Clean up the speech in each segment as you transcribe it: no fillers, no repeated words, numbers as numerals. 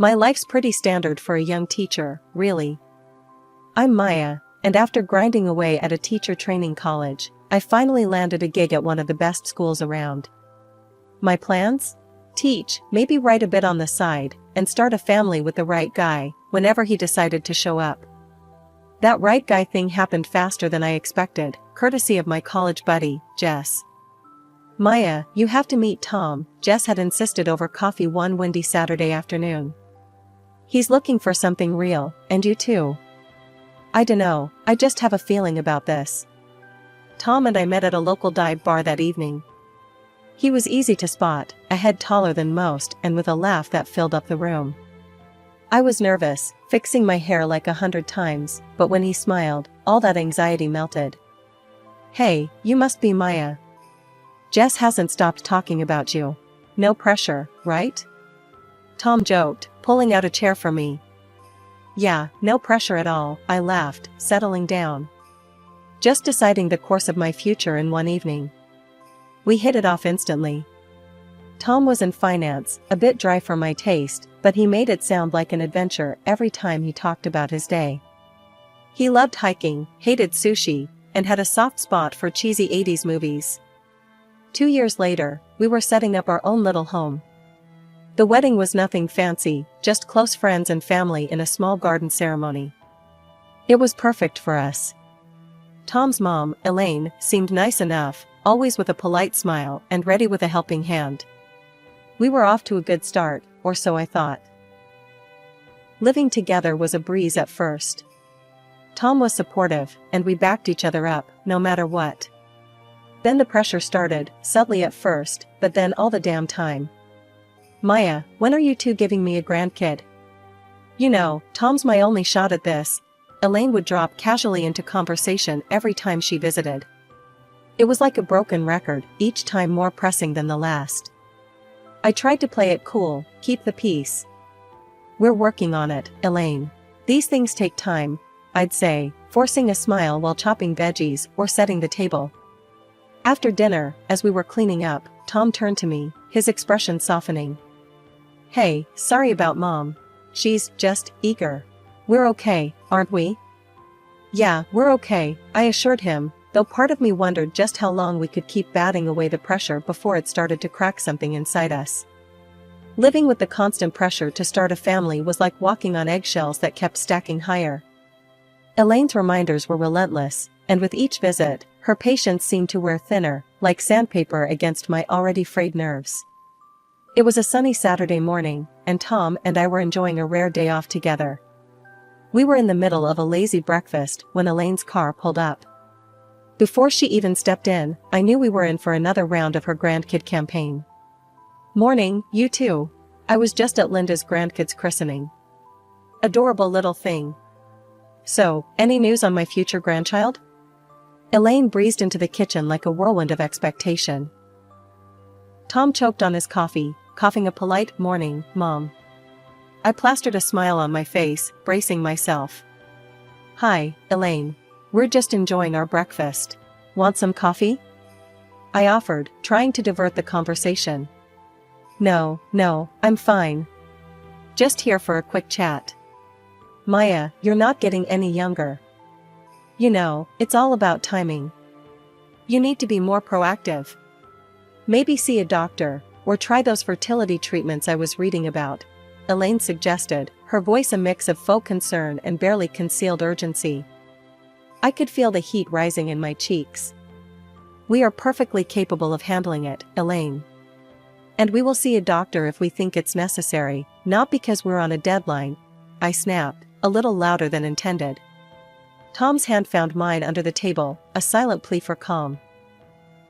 My life's pretty standard for a young teacher, really. I'm Maya, and after grinding away at a teacher training college, I finally landed a gig at one of the best schools around. My plans? Teach, maybe write a bit on the side, and start a family with the right guy, whenever he decided to show up. That right guy thing happened faster than I expected, courtesy of my college buddy, Jess. Maya, you have to meet Tom, Jess had insisted over coffee one windy Saturday afternoon. He's looking for something real, and you too. I dunno, I just have a feeling about this. Tom and I met at a local dive bar that evening. He was easy to spot, a head taller than most and with a laugh that filled up the room. I was nervous, fixing my hair like 100 times, but when he smiled, all that anxiety melted. Hey, you must be Maya. Jess hasn't stopped talking about you. No pressure, right? Tom joked, pulling out a chair for me. Yeah, no pressure at all, I laughed, settling down. Just deciding the course of my future in one evening. We hit it off instantly. Tom was in finance, a bit dry for my taste, but he made it sound like an adventure every time he talked about his day. He loved hiking, hated sushi, and had a soft spot for cheesy 80s movies. 2 years later, we were setting up our own little home. The wedding was nothing fancy, just close friends and family in a small garden ceremony. It was perfect for us. Tom's mom, Elaine, seemed nice enough, always with a polite smile and ready with a helping hand. We were off to a good start, or so I thought. Living together was a breeze at first. Tom was supportive, and we backed each other up, no matter what. Then the pressure started, subtly at first, but then all the damn time. Maya, when are you two giving me a grandkid? You know, Tom's my only shot at this. Elaine would drop casually into conversation every time she visited. It was like a broken record, each time more pressing than the last. I tried to play it cool, keep the peace. We're working on it, Elaine. These things take time, I'd say, forcing a smile while chopping veggies or setting the table. After dinner, as we were cleaning up, Tom turned to me, his expression softening. Hey, sorry about Mom. She's just eager. We're okay, aren't we? Yeah, we're okay, I assured him, though part of me wondered just how long we could keep batting away the pressure before it started to crack something inside us. Living with the constant pressure to start a family was like walking on eggshells that kept stacking higher. Elaine's reminders were relentless, and with each visit, her patience seemed to wear thinner, like sandpaper against my already frayed nerves. It was a sunny Saturday morning, and Tom and I were enjoying a rare day off together. We were in the middle of a lazy breakfast when Elaine's car pulled up. Before she even stepped in, I knew we were in for another round of her grandkid campaign. Morning, you two. I was just at Linda's grandkid's christening. Adorable little thing. So, any news on my future grandchild? Elaine breezed into the kitchen like a whirlwind of expectation. Tom choked on his coffee, coughing a polite morning, Mom. I plastered a smile on my face, bracing myself. Hi, Elaine. We're just enjoying our breakfast. Want some coffee? I offered, trying to divert the conversation. No, I'm fine. Just here for a quick chat. Maya, you're not getting any younger. You know, it's all about timing. You need to be more proactive. Maybe see a doctor, or try those fertility treatments I was reading about, Elaine suggested, her voice a mix of faux concern and barely concealed urgency. I could feel the heat rising in my cheeks. We are perfectly capable of handling it, Elaine. And we will see a doctor if we think it's necessary, not because we're on a deadline, I snapped, a little louder than intended. Tom's hand found mine under the table, a silent plea for calm.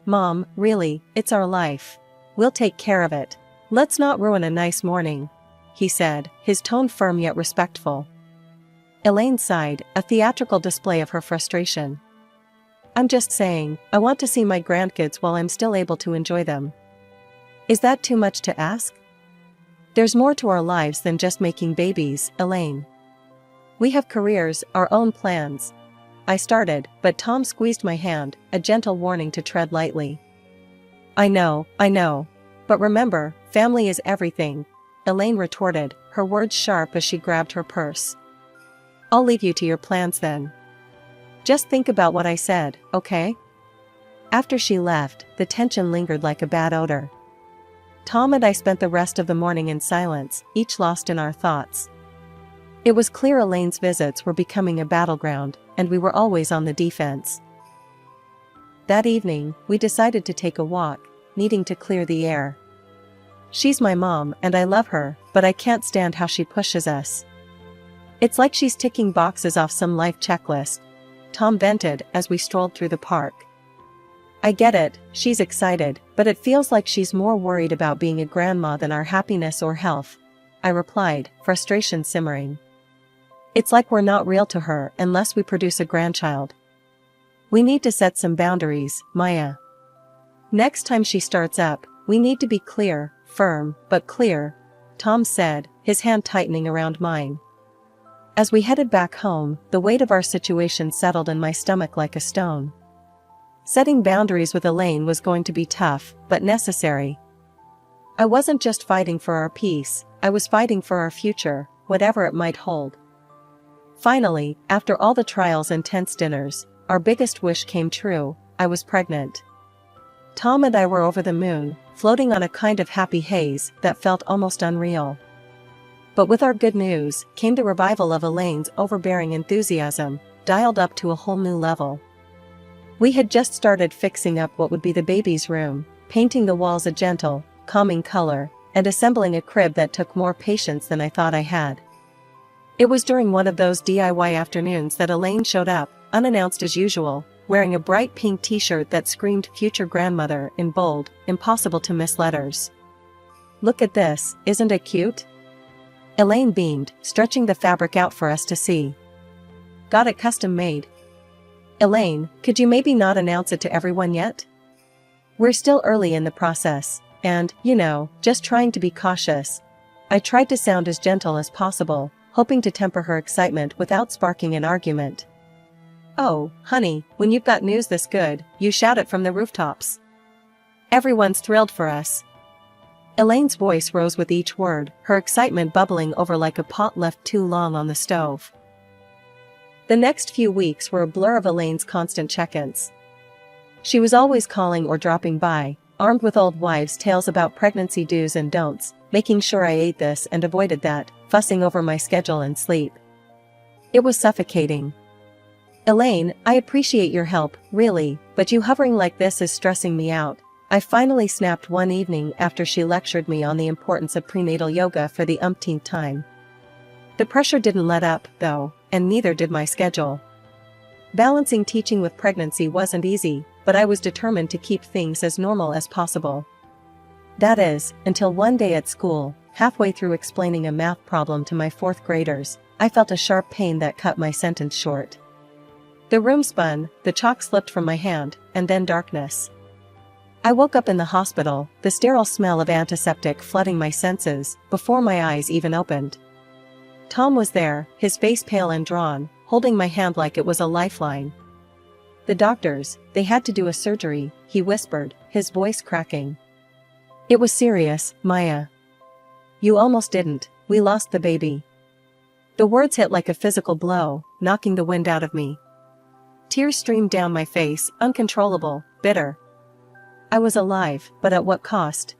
Mom, really, it's our life. We'll take care of it. Let's not ruin a nice morning, he said, his tone firm yet respectful. Elaine sighed, a theatrical display of her frustration. I'm just saying, I want to see my grandkids while I'm still able to enjoy them. Is that too much to ask? There's more to our lives than just making babies, Elaine. We have careers, our own plans. I started, but Tom squeezed my hand, a gentle warning to tread lightly. I know. But remember, family is everything, Elaine retorted, her words sharp as she grabbed her purse. I'll leave you to your plans then. Just think about what I said, okay? After she left, the tension lingered like a bad odor. Tom and I spent the rest of the morning in silence, each lost in our thoughts. It was clear Elaine's visits were becoming a battleground, and we were always on the defense. That evening, we decided to take a walk, needing to clear the air. She's my mom and I love her, but I can't stand how she pushes us. It's like she's ticking boxes off some life checklist, Tom vented as we strolled through the park. I get it, she's excited, but it feels like she's more worried about being a grandma than our happiness or health, I replied, frustration simmering. It's like we're not real to her unless we produce a grandchild. We need to set some boundaries, Maya. Next time she starts up, we need to be clear, firm, but clear, Tom said, his hand tightening around mine. As we headed back home, the weight of our situation settled in my stomach like a stone. Setting boundaries with Elaine was going to be tough, but necessary. I wasn't just fighting for our peace, I was fighting for our future, whatever it might hold. Finally, after all the trials and tense dinners, our biggest wish came true, I was pregnant. Tom and I were over the moon, floating on a kind of happy haze that felt almost unreal. But with our good news, came the revival of Elaine's overbearing enthusiasm, dialed up to a whole new level. We had just started fixing up what would be the baby's room, painting the walls a gentle, calming color, and assembling a crib that took more patience than I thought I had. It was during one of those DIY afternoons that Elaine showed up, unannounced as usual, wearing a bright pink t-shirt that screamed future grandmother in bold, impossible to miss letters. Look at this, isn't it cute? Elaine beamed, stretching the fabric out for us to see. Got it custom made. Elaine, could you maybe not announce it to everyone yet? We're still early in the process, and, just trying to be cautious. I tried to sound as gentle as possible, hoping to temper her excitement without sparking an argument. Oh, honey, when you've got news this good, you shout it from the rooftops. Everyone's thrilled for us. Elaine's voice rose with each word, her excitement bubbling over like a pot left too long on the stove. The next few weeks were a blur of Elaine's constant check-ins. She was always calling or dropping by, armed with old wives' tales about pregnancy do's and don'ts, making sure I ate this and avoided that, fussing over my schedule and sleep. It was suffocating. Elaine, I appreciate your help, really, but you hovering like this is stressing me out, I finally snapped one evening after she lectured me on the importance of prenatal yoga for the umpteenth time. The pressure didn't let up, though, and neither did my schedule. Balancing teaching with pregnancy wasn't easy, but I was determined to keep things as normal as possible. That is, until one day at school, halfway through explaining a math problem to my fourth graders, I felt a sharp pain that cut my sentence short. The room spun, the chalk slipped from my hand, and then darkness. I woke up in the hospital, the sterile smell of antiseptic flooding my senses, before my eyes even opened. Tom was there, his face pale and drawn, holding my hand like it was a lifeline. The doctors, they had to do a surgery, he whispered, his voice cracking. It was serious, Maya. You almost didn't, we lost the baby. The words hit like a physical blow, knocking the wind out of me. Tears streamed down my face, uncontrollable, bitter. I was alive, but at what cost?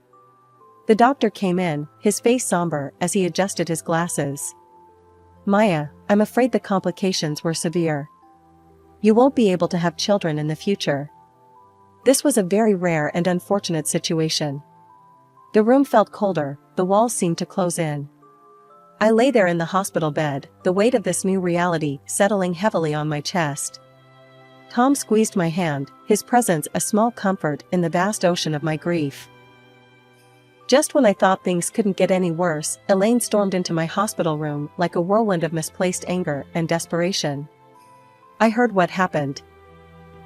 The doctor came in, his face somber as he adjusted his glasses. Maya, I'm afraid the complications were severe. You won't be able to have children in the future. This was a very rare and unfortunate situation. The room felt colder, the walls seemed to close in. I lay there in the hospital bed, the weight of this new reality settling heavily on my chest. Tom squeezed my hand, his presence a small comfort in the vast ocean of my grief. Just when I thought things couldn't get any worse, Elaine stormed into my hospital room like a whirlwind of misplaced anger and desperation. I heard what happened.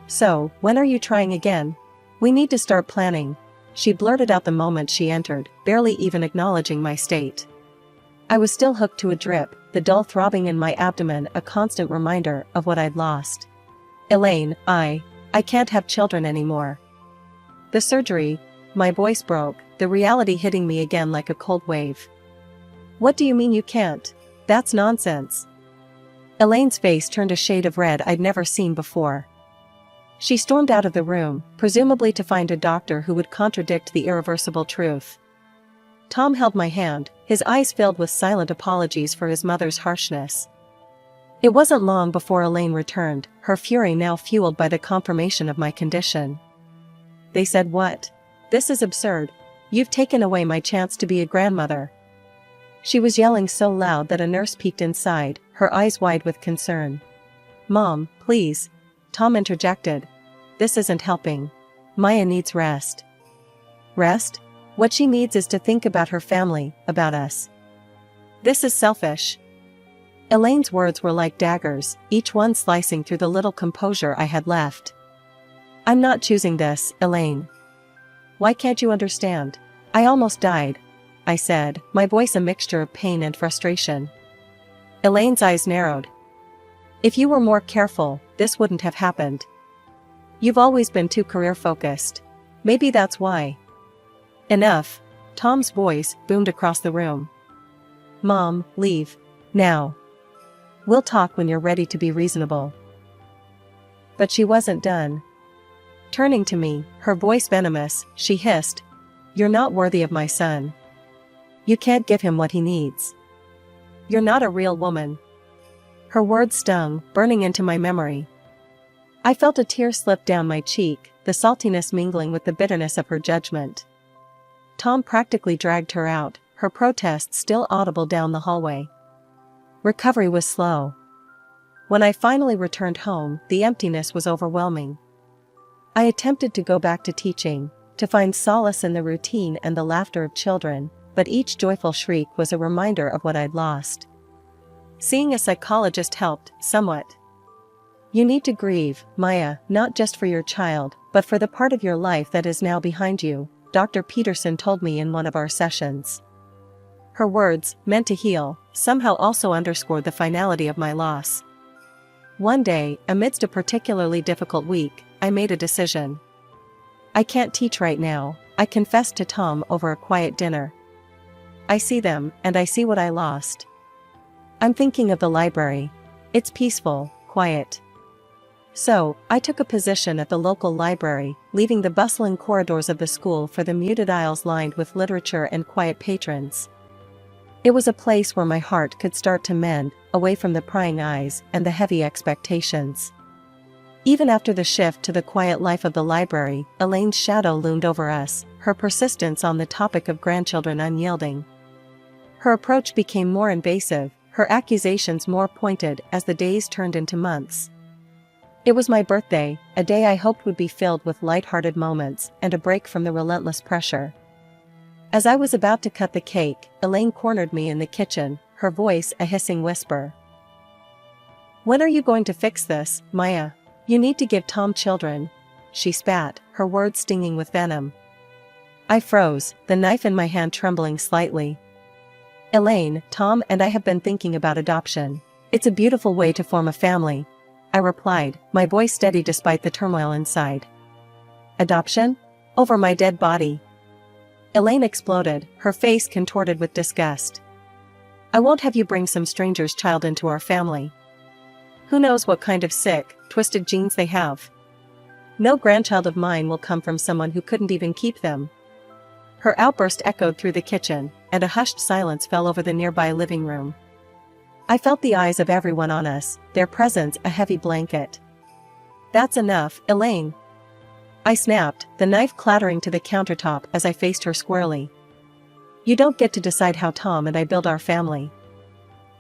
So, when are you trying again? We need to start planning, she blurted out the moment she entered, barely even acknowledging my state. I was still hooked to a drip, the dull throbbing in my abdomen a constant reminder of what I'd lost. Elaine, I can't have children anymore. The surgery, my voice broke, the reality hitting me again like a cold wave. What do you mean you can't? That's nonsense. Elaine's face turned a shade of red I'd never seen before. She stormed out of the room, presumably to find a doctor who would contradict the irreversible truth. Tom held my hand, his eyes filled with silent apologies for his mother's harshness. It wasn't long before Elaine returned, her fury now fueled by the confirmation of my condition. They said what? This is absurd. You've taken away my chance to be a grandmother. She was yelling so loud that a nurse peeked inside, her eyes wide with concern. Mom, please. Tom interjected. This isn't helping. Maya needs rest. Rest? What she needs is to think about her family, about us. This is selfish. Elaine's words were like daggers, each one slicing through the little composure I had left. I'm not choosing this, Elaine. Why can't you understand? I almost died, I said, my voice a mixture of pain and frustration. Elaine's eyes narrowed. If you were more careful, this wouldn't have happened. You've always been too career-focused. Maybe that's why. Enough. Tom's voice boomed across the room. Mom, leave. Now. We'll talk when you're ready to be reasonable. But she wasn't done. Turning to me, her voice venomous, she hissed. You're not worthy of my son. You can't give him what he needs. You're not a real woman. Her words stung, burning into my memory. I felt a tear slip down my cheek, the saltiness mingling with the bitterness of her judgment. Tom practically dragged her out, her protests still audible down the hallway. Recovery was slow. When I finally returned home, the emptiness was overwhelming. I attempted to go back to teaching, to find solace in the routine and the laughter of children, but each joyful shriek was a reminder of what I'd lost. Seeing a psychologist helped, somewhat. You need to grieve, Maya, not just for your child, but for the part of your life that is now behind you, Dr. Peterson told me in one of our sessions. Her words, meant to heal, somehow also underscored the finality of my loss. One day, amidst a particularly difficult week, I made a decision. I can't teach right now, I confessed to Tom over a quiet dinner. I see them, and I see what I lost. I'm thinking of the library. It's peaceful, quiet. So, I took a position at the local library, leaving the bustling corridors of the school for the muted aisles lined with literature and quiet patrons. It was a place where my heart could start to mend, away from the prying eyes and the heavy expectations. Even after the shift to the quiet life of the library, Elaine's shadow loomed over us, her persistence on the topic of grandchildren unyielding. Her approach became more invasive, her accusations more pointed as the days turned into months. It was my birthday, a day I hoped would be filled with light-hearted moments and a break from the relentless pressure. As I was about to cut the cake, Elaine cornered me in the kitchen, her voice a hissing whisper. When are you going to fix this, Maya? You need to give Tom children. She spat, her words stinging with venom. I froze, the knife in my hand trembling slightly. Elaine, Tom and I have been thinking about adoption. It's a beautiful way to form a family, I replied, my voice steady despite the turmoil inside. Adoption? Over my dead body. Elaine exploded, her face contorted with disgust. I won't have you bring some stranger's child into our family. Who knows what kind of sick, twisted genes they have. No grandchild of mine will come from someone who couldn't even keep them. Her outburst echoed through the kitchen, and a hushed silence fell over the nearby living room. I felt the eyes of everyone on us, their presence a heavy blanket. That's enough, Elaine. I snapped, the knife clattering to the countertop as I faced her squarely. You don't get to decide how Tom and I build our family.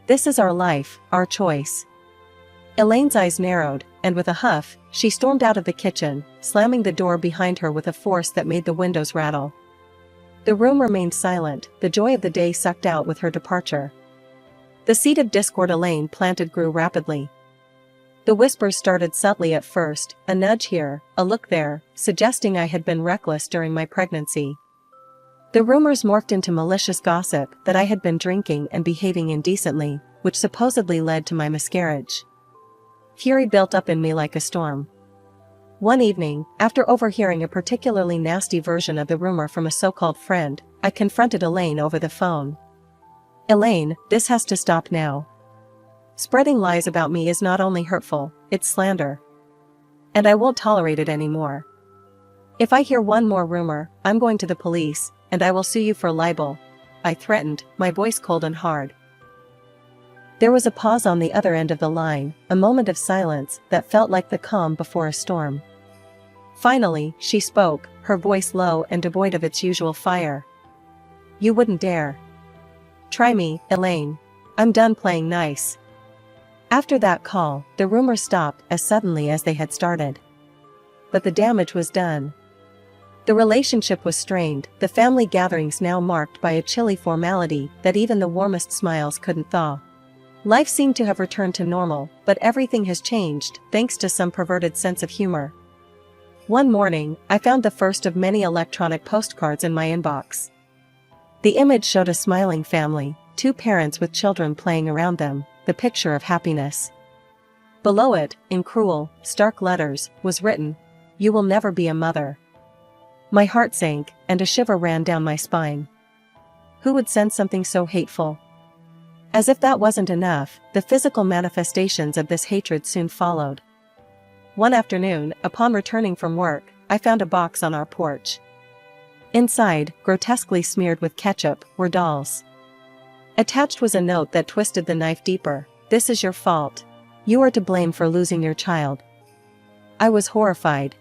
This is our life, our choice. Elaine's eyes narrowed, and with a huff, she stormed out of the kitchen, slamming the door behind her with a force that made the windows rattle. The room remained silent, the joy of the day sucked out with her departure. The seed of discord Elaine planted grew rapidly. The whispers started subtly at first, a nudge here, a look there, suggesting I had been reckless during my pregnancy. The rumors morphed into malicious gossip that I had been drinking and behaving indecently, which supposedly led to my miscarriage. Fury built up in me like a storm. One evening, after overhearing a particularly nasty version of the rumor from a so-called friend, I confronted Elaine over the phone. Elaine, this has to stop now. Spreading lies about me is not only hurtful, it's slander. And I won't tolerate it anymore. If I hear one more rumor, I'm going to the police, and I will sue you for libel, I threatened, my voice cold and hard. There was a pause on the other end of the line, a moment of silence that felt like the calm before a storm. Finally, she spoke, her voice low and devoid of its usual fire. You wouldn't dare. Try me, Elaine. I'm done playing nice. After that call, the rumors stopped as suddenly as they had started. But the damage was done. The relationship was strained, the family gatherings now marked by a chilly formality that even the warmest smiles couldn't thaw. Life seemed to have returned to normal, but everything has changed, thanks to some perverted sense of humor. One morning, I found the first of many electronic postcards in my inbox. The image showed a smiling family, two parents with children playing around them, the picture of happiness. Below it, in cruel, stark letters, was written, "You will never be a mother." My heart sank, and a shiver ran down my spine. Who would send something so hateful? As if that wasn't enough, the physical manifestations of this hatred soon followed. One afternoon, upon returning from work, I found a box on our porch. Inside, grotesquely smeared with ketchup, were dolls. Attached was a note that twisted the knife deeper. "This is your fault. You are to blame for losing your child." I was horrified.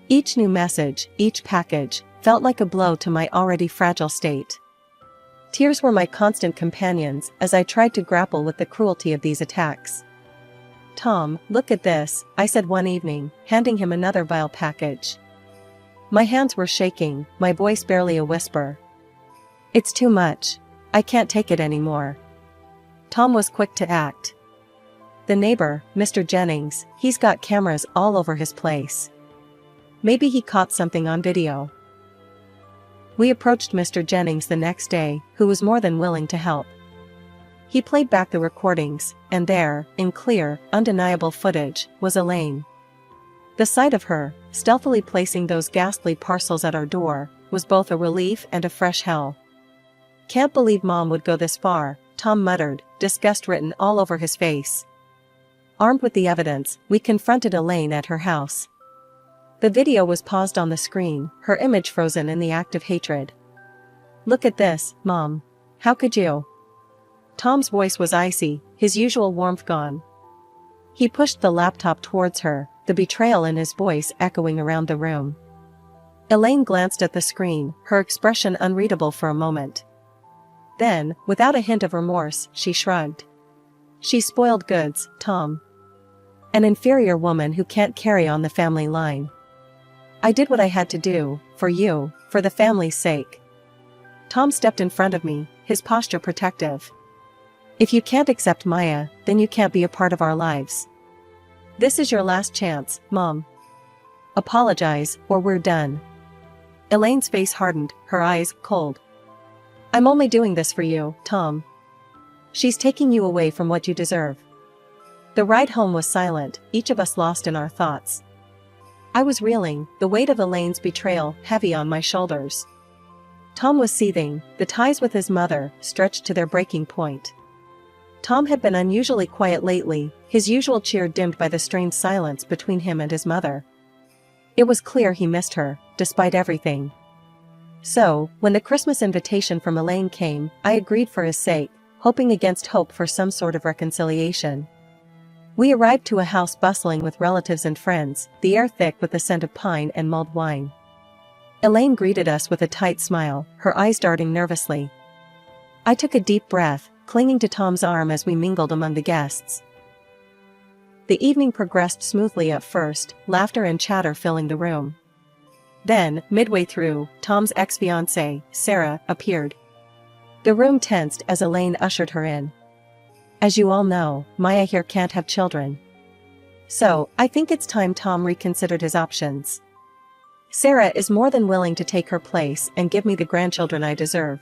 Each new message, each package, felt like a blow to my already fragile state. Tears were my constant companions as I tried to grapple with the cruelty of these attacks. "Tom, look at this," I said one evening, handing him another vile package. My hands were shaking, my voice barely a whisper. "It's too much. I can't take it anymore." Tom was quick to act. "The neighbor, Mr. Jennings, he's got cameras all over his place. Maybe he caught something on video." We approached Mr. Jennings the next day, who was more than willing to help. He played back the recordings, and there, in clear, undeniable footage, was Elaine. The sight of her, stealthily placing those ghastly parcels at our door, was both a relief and a fresh hell. "Can't believe Mom would go this far," Tom muttered, disgust written all over his face. Armed with the evidence, we confronted Elaine at her house. The video was paused on the screen, her image frozen in the act of hatred. "Look at this, Mom. How could you?" Tom's voice was icy, his usual warmth gone. He pushed the laptop towards her, the betrayal in his voice echoing around the room. Elaine glanced at the screen, her expression unreadable for a moment. Then, without a hint of remorse, she shrugged. "She's spoiled goods, Tom. An inferior woman who can't carry on the family line. I did what I had to do, for you, for the family's sake." Tom stepped in front of me, his posture protective. "If you can't accept Maya, then you can't be a part of our lives. This is your last chance, Mom. Apologize, or we're done." Elaine's face hardened, her eyes cold. "I'm only doing this for you, Tom. She's taking you away from what you deserve." The ride home was silent, each of us lost in our thoughts. I was reeling, the weight of Elaine's betrayal heavy on my shoulders. Tom was seething, the ties with his mother stretched to their breaking point. Tom had been unusually quiet lately, his usual cheer dimmed by the strained silence between him and his mother. It was clear he missed her, despite everything. So, when the Christmas invitation from Elaine came, I agreed for his sake, hoping against hope for some sort of reconciliation. We arrived to a house bustling with relatives and friends, the air thick with the scent of pine and mulled wine. Elaine greeted us with a tight smile, her eyes darting nervously. I took a deep breath, clinging to Tom's arm as we mingled among the guests. The evening progressed smoothly at first, laughter and chatter filling the room. Then, midway through, Tom's ex-fiancée, Sarah, appeared. The room tensed as Elaine ushered her in. "As you all know, Maya here can't have children. So, I think it's time Tom reconsidered his options. Sarah is more than willing to take her place and give me the grandchildren I deserve,"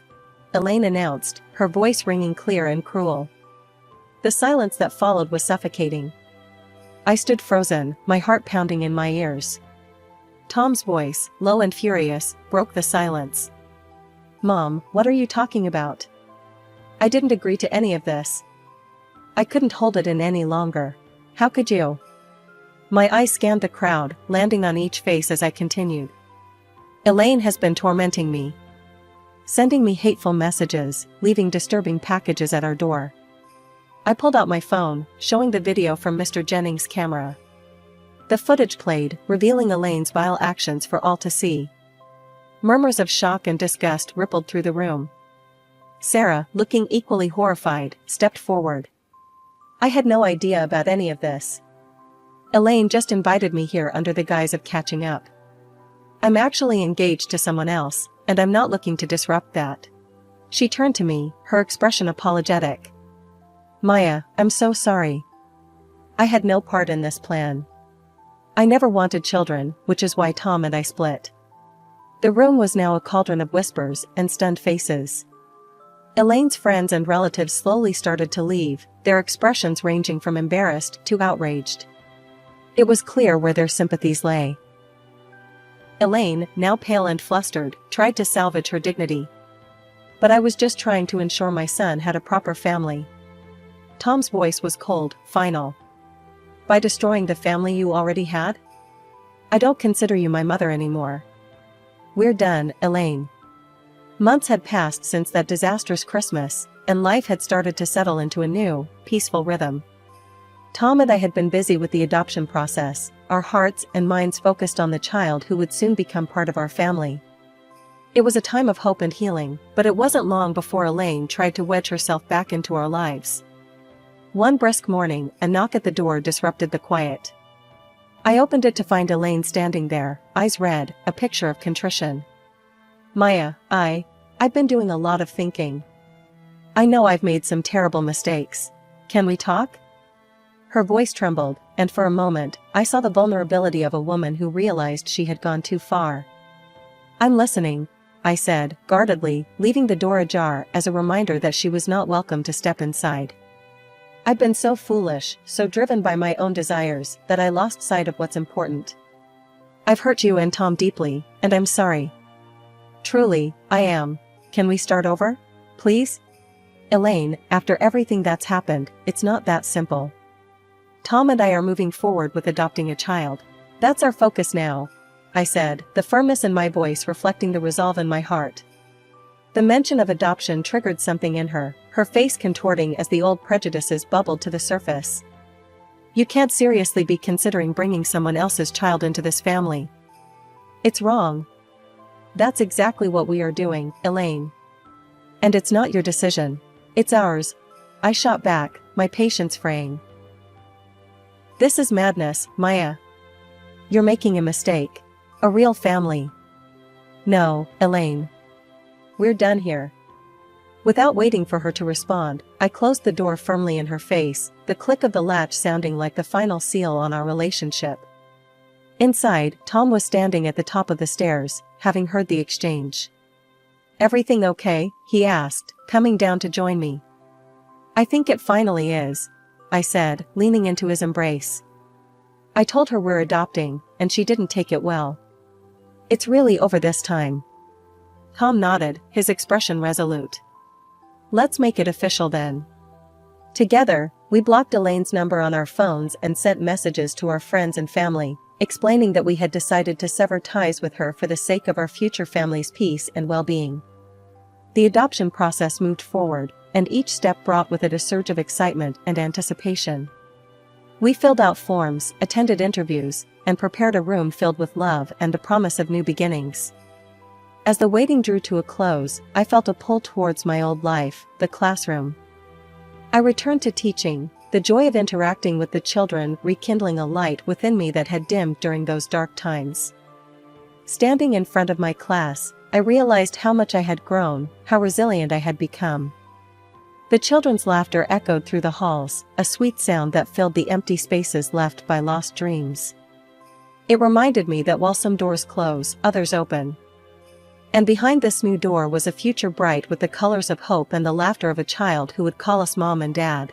Elaine announced, her voice ringing clear and cruel. The silence that followed was suffocating. I stood frozen, my heart pounding in my ears. Tom's voice, low and furious, broke the silence. "Mom, what are you talking about? I didn't agree to any of this. I couldn't hold it in any longer. How could you? My eyes scanned the crowd, landing on each face as I continued. Elaine has been tormenting me. Sending me hateful messages, leaving disturbing packages at our door. I pulled out my phone, showing the video from Mr. Jennings' camera. The footage played, revealing Elaine's vile actions for all to see. Murmurs of shock and disgust rippled through the room. Sarah, looking equally horrified, stepped forward. I had no idea about any of this. Elaine just invited me here under the guise of catching up. I'm actually engaged to someone else, and I'm not looking to disrupt that. She turned to me, her expression apologetic. Maya, I'm so sorry. I had no part in this plan. I never wanted children, which is why Tom and I split. The room was now a cauldron of whispers and stunned faces. Elaine's friends and relatives slowly started to leave, their expressions ranging from embarrassed to outraged. It was clear where their sympathies lay. Elaine, now pale and flustered, tried to salvage her dignity. But I was just trying to ensure my son had a proper family. Tom's voice was cold, final. By destroying the family you already had? I don't consider you my mother anymore. We're done, Elaine. Months had passed since that disastrous Christmas, and life had started to settle into a new, peaceful rhythm. Tom and I had been busy with the adoption process, our hearts and minds focused on the child who would soon become part of our family. It was a time of hope and healing, but it wasn't long before Elaine tried to wedge herself back into our lives. One brisk morning, a knock at the door disrupted the quiet. I opened it to find Elaine standing there, eyes red, a picture of contrition. Maya, I've been doing a lot of thinking. I know I've made some terrible mistakes. Can we talk? Her voice trembled, and for a moment, I saw the vulnerability of a woman who realized she had gone too far. I'm listening, I said, guardedly, leaving the door ajar as a reminder that she was not welcome to step inside. I've been so foolish, so driven by my own desires, that I lost sight of what's important. I've hurt you and Tom deeply, and I'm sorry. Truly, I am. Can we start over? Please? Elaine, after everything that's happened, it's not that simple. Tom and I are moving forward with adopting a child. That's our focus now, I said, the firmness in my voice reflecting the resolve in my heart. The mention of adoption triggered something in her, her face contorting as the old prejudices bubbled to the surface. You can't seriously be considering bringing someone else's child into this family. It's wrong. That's exactly what we are doing, Elaine. And it's not your decision. It's ours. I shot back, my patience fraying. This is madness, Maya. You're making a mistake. A real family. No, Elaine. We're done here. Without waiting for her to respond, I closed the door firmly in her face, the click of the latch sounding like the final seal on our relationship. Inside, Tom was standing at the top of the stairs, having heard the exchange. Everything okay? He asked, coming down to join me. I think it finally is, I said, leaning into his embrace. I told her we're adopting, and she didn't take it well. It's really over this time. Tom nodded, his expression resolute. Let's make it official then. Together, we blocked Elaine's number on our phones and sent messages to our friends and family, explaining that we had decided to sever ties with her for the sake of our future family's peace and well-being. The adoption process moved forward, and each step brought with it a surge of excitement and anticipation. We filled out forms, attended interviews, and prepared a room filled with love and the promise of new beginnings. As the waiting drew to a close, I felt a pull towards my old life, the classroom. I returned to teaching, the joy of interacting with the children rekindling a light within me that had dimmed during those dark times. Standing in front of my class, I realized how much I had grown, how resilient I had become. The children's laughter echoed through the halls, a sweet sound that filled the empty spaces left by lost dreams. It reminded me that while some doors close, others open. And behind this new door was a future bright with the colors of hope and the laughter of a child who would call us mom and dad.